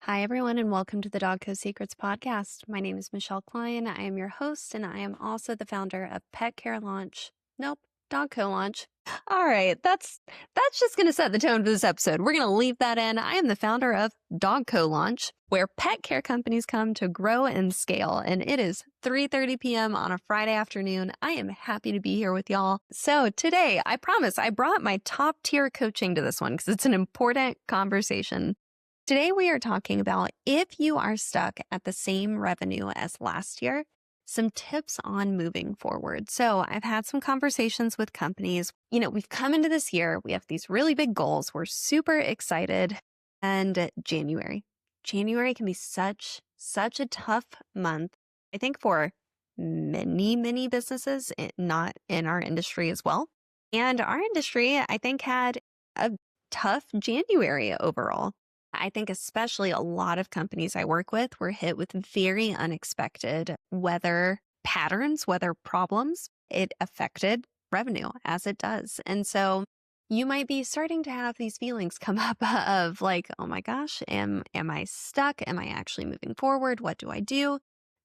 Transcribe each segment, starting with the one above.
Hi, everyone, and welcome to the Dog Co Secrets podcast. My name is Michelle Kline. I am your host, and I am also the founder of Pet Care Launch. Nope, Dog Co Launch. All right, that's just going to set the tone for this episode. We're going to leave that in. I am the founder of Dog Co Launch, where pet care companies come to grow and scale. And it is 3:30 p.m. on a Friday afternoon. I am happy to be here with y'all. So today, I promise, I brought my top tier coaching to this one because it's an important conversation. Today, we are talking about if you are stuck at the same revenue as last year, some tips on moving forward. So I've had some conversations with companies. We've come into this year, we have these really big goals. We're super excited. And January can be such a tough month, I think, for many businesses, not in our industry as well. And our industry, I think, had a tough January overall. I think especially a lot of companies I work with were hit with very unexpected weather patterns, weather problems. It affected revenue as it does. And so you might be starting to have these feelings come up of like, oh my gosh, am I stuck? Am I actually moving forward? What do I do?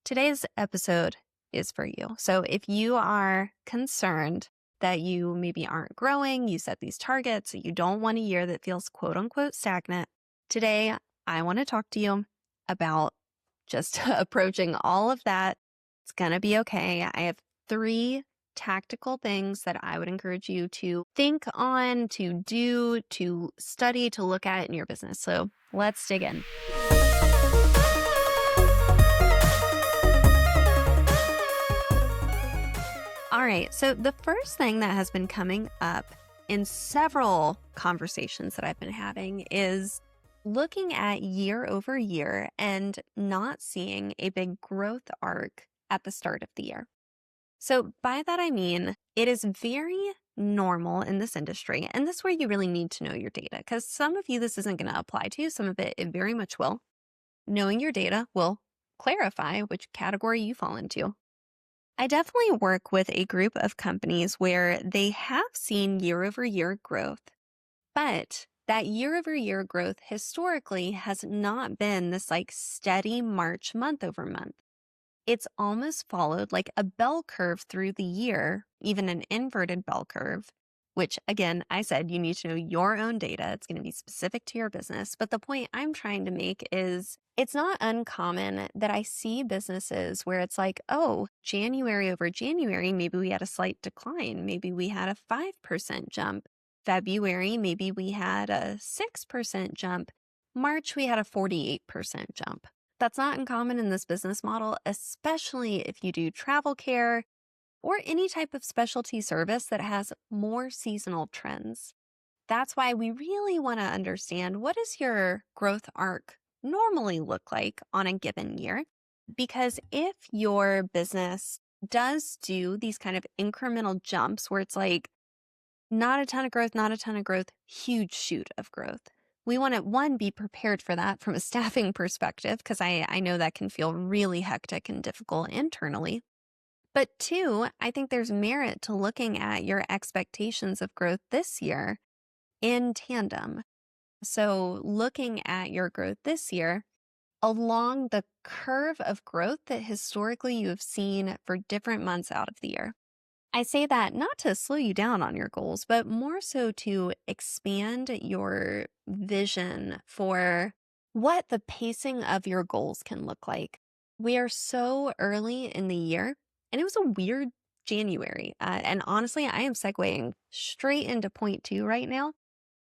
Today's episode is for you. So if you are concerned that you maybe aren't growing, you set these targets, you don't want a year that feels quote unquote stagnant, today, I want to talk to you about just approaching all of that. It's going to be okay. I have 3 tactical things that I would encourage you to think on, to do, to study, to look at in your business. So let's dig in. All right. So the first thing that has been coming up in several conversations that I've been having is looking at year over year and not seeing a big growth arc at the start of the year. So by that, I mean, it is very normal in this industry. And this is where you really need to know your data, because some of you, this isn't going to apply to. Some of it very much will. Knowing your data will clarify which category you fall into. I definitely work with a group of companies where they have seen year over year growth, but that year over year growth historically has not been this like steady march month over month. It's almost followed like a bell curve through the year, even an inverted bell curve, which again, I said you need to know your own data. It's going to be specific to your business. But the point I'm trying to make is it's not uncommon that I see businesses where it's like, oh, January over January, maybe we had a slight decline. Maybe we had a 5% jump. February, maybe we had a 6% jump. March, we had a 48% jump. That's not uncommon in this business model, especially if you do travel care or any type of specialty service that has more seasonal trends. That's why we really want to understand, what does your growth arc normally look like on a given year? Because if your business does do these kind of incremental jumps where it's like, not a ton of growth, huge shoot of growth. We want to, one, be prepared for that from a staffing perspective, because I know that can feel really hectic and difficult internally. But 2, I think there's merit to looking at your expectations of growth this year in tandem. So looking at your growth this year along the curve of growth that historically you have seen for different months out of the year. I say that not to slow you down on your goals, but more so to expand your vision for what the pacing of your goals can look like. We are so early in the year, and it was a weird January. And honestly, I am segueing straight into point 2 right now.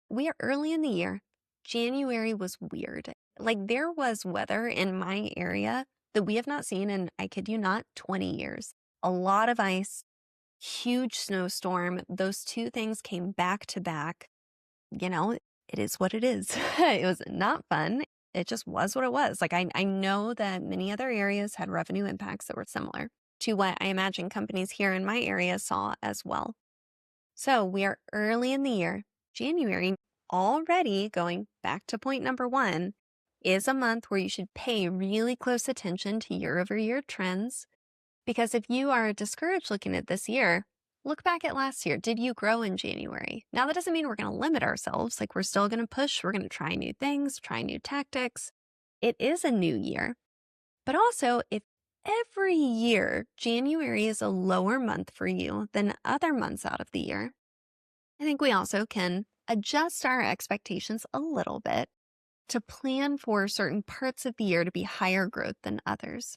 We are early in the year. January was weird. Like, there was weather in my area that we have not seen in, I kid you not, 20 years. A lot of ice. Huge snowstorm. Those 2 things came back to back. It is what it is. It was not fun. It just was what it was. Like, I know that many other areas had revenue impacts that were similar to what I imagine companies here in my area saw as well. So we are early in the year. January, already going back to point number 1, is a month where you should pay really close attention to year over year trends. Because if you are discouraged looking at this year, look back at last year. Did you grow in January? Now, that doesn't mean we're going to limit ourselves. Like, we're still going to push. We're going to try new things, try new tactics. it is a new year. But also, if every year January is a lower month for you than other months out of the year, I think we also can adjust our expectations a little bit to plan for certain parts of the year to be higher growth than others.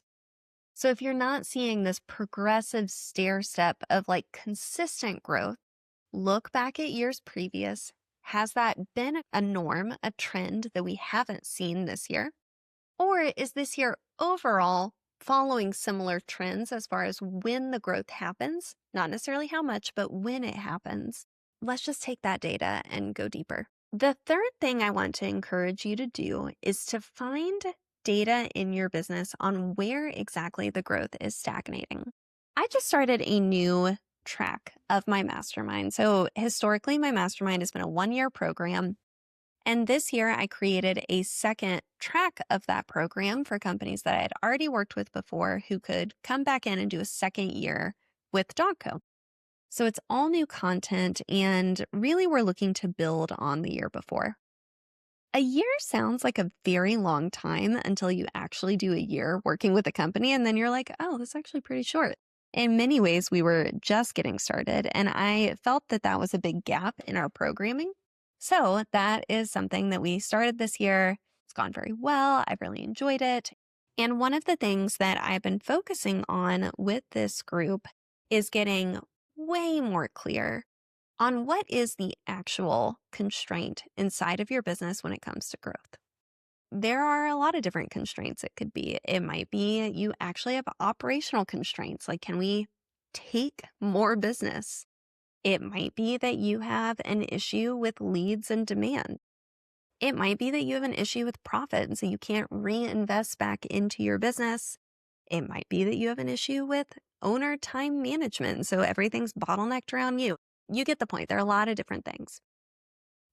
So if you're not seeing this progressive stair step of like consistent growth, look back at years previous. Has that been a norm, a trend that we haven't seen this year? Or is this year overall following similar trends as far as when the growth happens? Not necessarily how much, but when it happens. Let's just take that data and go deeper. The third thing I want to encourage you to do is to find data in your business on where exactly the growth is stagnating. I just started a new track of my mastermind. So historically, my mastermind has been a 1-year program. And this year, I created a second track of that program for companies that I had already worked with before who could come back in and do a second year with Dogco. So it's all new content, and really we're looking to build on the year before. A year sounds like a very long time until you actually do a year working with a company, and then you're like, oh, that's actually pretty short. In many ways, we were just getting started, and I felt that that was a big gap in our programming. So that is something that we started this year. It's gone very well. I've really enjoyed it. And one of the things that I've been focusing on with this group is getting way more clear on what is the actual constraint inside of your business when it comes to growth. There are a lot of different constraints it could be. It might be you actually have operational constraints, like can we take more business? It might be that you have an issue with leads and demand. It might be that you have an issue with profit, and so you can't reinvest back into your business. It might be that you have an issue with owner time management, so everything's bottlenecked around you. You get the point. There are a lot of different things.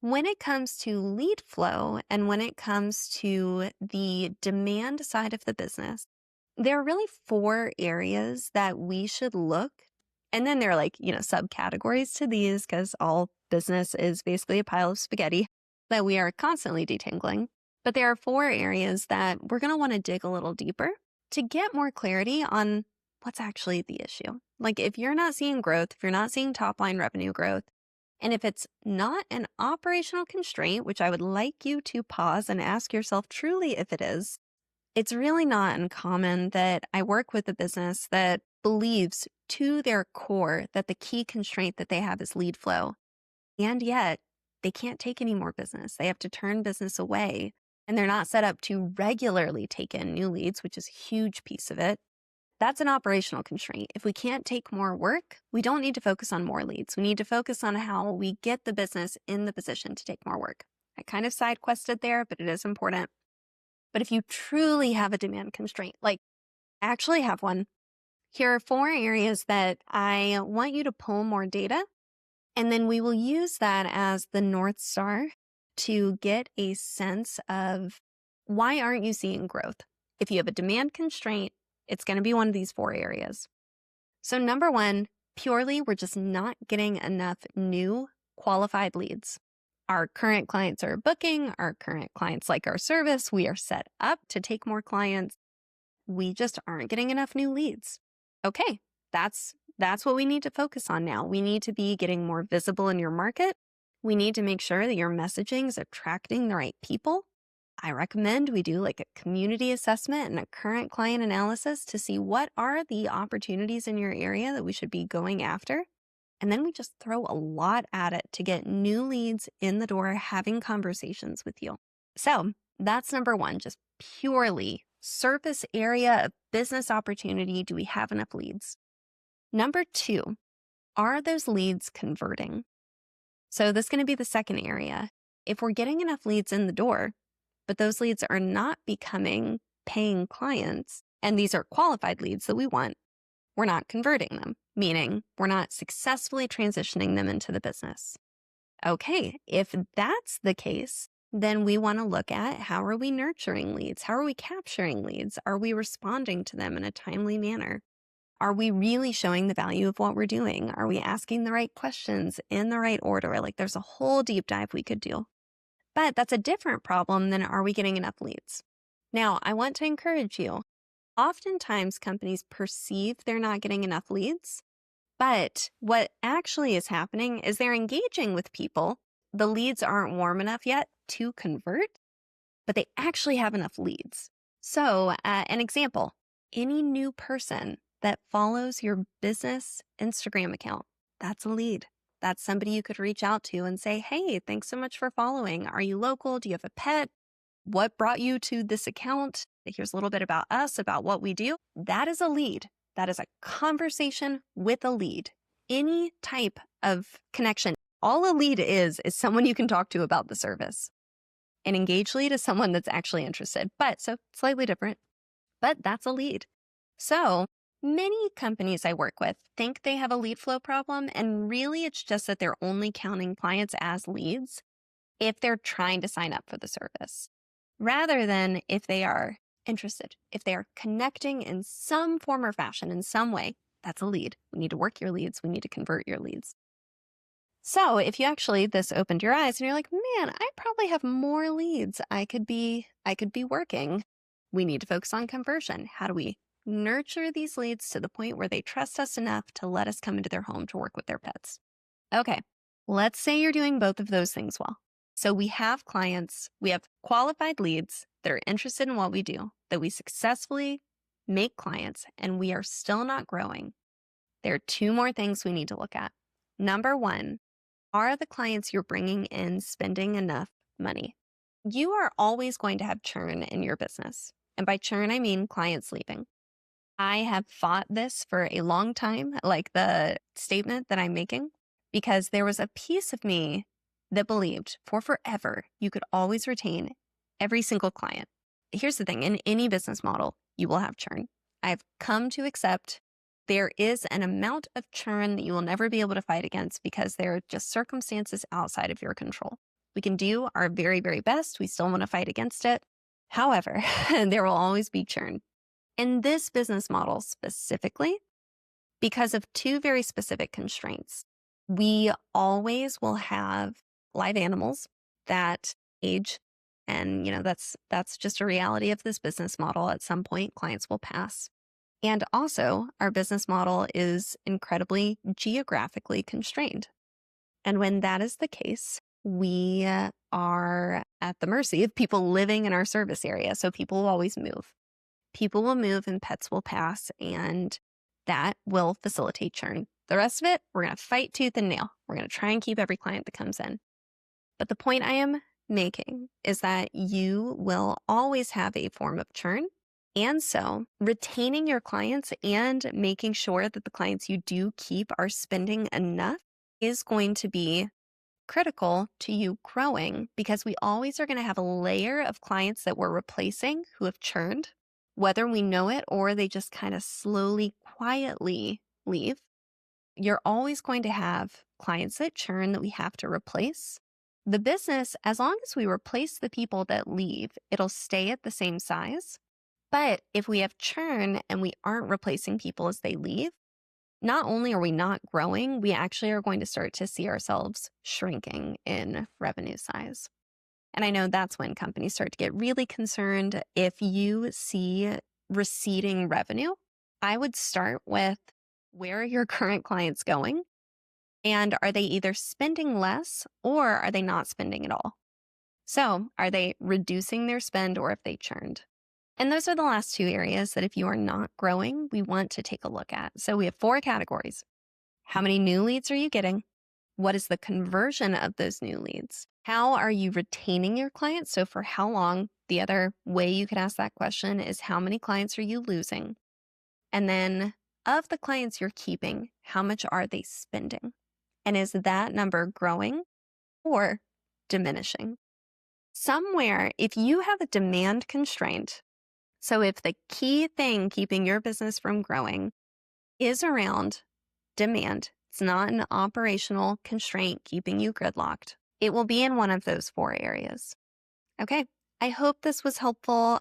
When it comes to lead flow and when it comes to the demand side of the business, there are really 4 areas that we should look. And then there are subcategories to these because all business is basically a pile of spaghetti that we are constantly detangling. But there are 4 areas that we're going to want to dig a little deeper to get more clarity on what's actually the issue. Like if you're not seeing growth, if you're not seeing top line revenue growth, and if it's not an operational constraint, which I would like you to pause and ask yourself truly if it is, it's really not uncommon that I work with a business that believes to their core that the key constraint that they have is lead flow. And yet they can't take any more business. They have to turn business away, and they're not set up to regularly take in new leads, which is a huge piece of it. That's an operational constraint. If we can't take more work, we don't need to focus on more leads. We need to focus on how we get the business in the position to take more work. I kind of side quested there, but it is important. But if you truly have a demand constraint, like actually have one, here are 4 areas that I want you to pull more data. And then we will use that as the North Star to get a sense of why aren't you seeing growth? If you have a demand constraint, it's going to be one of these 4 areas. So number 1, purely we're just not getting enough new qualified leads. Our current clients are booking, our current clients like our service, we are set up to take more clients. We just aren't getting enough new leads. Okay, that's what we need to focus on now. We need to be getting more visible in your market. We need to make sure that your messaging is attracting the right people. I recommend we do like a community assessment and a current client analysis to see what are the opportunities in your area that we should be going after. And then we just throw a lot at it to get new leads in the door, having conversations with you. So that's number 1, just purely surface area of business opportunity. Do we have enough leads? Number 2, are those leads converting? So this is going to be the second area. If we're getting enough leads in the door, but those leads are not becoming paying clients, and these are qualified leads that we want, we're not converting them, meaning we're not successfully transitioning them into the business. Okay, if that's the case, then we want to look at how are we nurturing leads? How are we capturing leads? Are we responding to them in a timely manner? Are we really showing the value of what we're doing? Are we asking the right questions in the right order? Like there's a whole deep dive we could do. But that's a different problem than are we getting enough leads? Now, I want to encourage you. Oftentimes, companies perceive they're not getting enough leads, but what actually is happening is they're engaging with people. The leads aren't warm enough yet to convert, but they actually have enough leads. So, an example, any new person that follows your business Instagram account, that's a lead. That's somebody you could reach out to and say, hey, thanks so much for following. Are you local? Do you have a pet? What brought you to this account? Here's a little bit about us, about what we do. That is a lead. That is a conversation with a lead. Any type of connection. All a lead is someone you can talk to about the service. An engaged lead is someone that's actually interested, but so slightly different, but that's a lead. So many companies I work with think they have a lead flow problem, and really it's just that they're only counting clients as leads if they're trying to sign up for the service, rather than if they are interested, if they are connecting in some form or fashion, in some way, that's a lead. We need to work your leads. We need to convert your leads. So if you actually, this opened your eyes and you're like, man, I probably have more leads I could be working. We need to focus on conversion. How do we nurture these leads to the point where they trust us enough to let us come into their home to work with their pets? Okay, let's say you're doing both of those things well. So we have clients, we have qualified leads that are interested in what we do, that we successfully make clients, and we are still not growing. There are two more things we need to look at. Number one, are the clients you're bringing in spending enough money? You are always going to have churn in your business. And by churn, I mean clients leaving. I have fought this for a long time, like the statement that I'm making, because there was a piece of me that believed for forever you could always retain every single client. Here's the thing, in any business model, you will have churn. I've come to accept there is an amount of churn that you will never be able to fight against because there are just circumstances outside of your control. We can do our very, very best. We still want to fight against it. However, there will always be churn. In this business model specifically, because of two very specific constraints, we always will have live animals that age. And, that's just a reality of this business model. At some point, clients will pass. And also, our business model is incredibly geographically constrained. And when that is the case, we are at the mercy of people living in our service area. So people will always move. People will move and pets will pass, and that will facilitate churn. The rest of it, we're going to fight tooth and nail. We're going to try and keep every client that comes in. But the point I am making is that you will always have a form of churn. And so retaining your clients and making sure that the clients you do keep are spending enough is going to be critical to you growing, because we always are going to have a layer of clients that we're replacing who have churned, whether we know it or they just kind of slowly, quietly leave. You're always going to have clients that churn that we have to replace. The business, as long as we replace the people that leave, it'll stay at the same size. But if we have churn and we aren't replacing people as they leave, not only are we not growing, we actually are going to start to see ourselves shrinking in revenue size. And I know that's when companies start to get really concerned. If you see receding revenue, I would start with, where are your current clients going? And are they either spending less or are they not spending at all? So are they reducing their spend, or if they churned? And those are the last two areas that if you are not growing, we want to take a look at. So we have 4 categories. How many new leads are you getting? What is the conversion of those new leads? How are you retaining your clients? So for how long? The other way you could ask that question is, how many clients are you losing? And then, of the clients you're keeping, how much are they spending? And is that number growing or diminishing? Somewhere, if you have a demand constraint, so if the key thing keeping your business from growing is around demand, it's not an operational constraint keeping you gridlocked, it will be in one of those 4 areas. Okay, I hope this was helpful.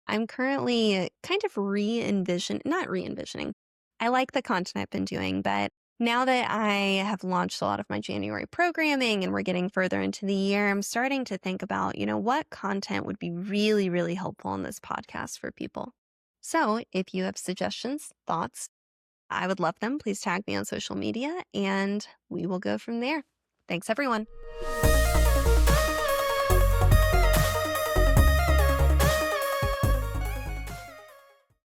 I'm currently kind of not re-envisioning. I like the content I've been doing, but Now that I have launched a lot of my January programming and we're getting further into the year, I'm starting to think about, what content would be really, really helpful in this podcast for people. So if you have suggestions, thoughts, I would love them. Please tag me on social media and we will go from there. Thanks, everyone.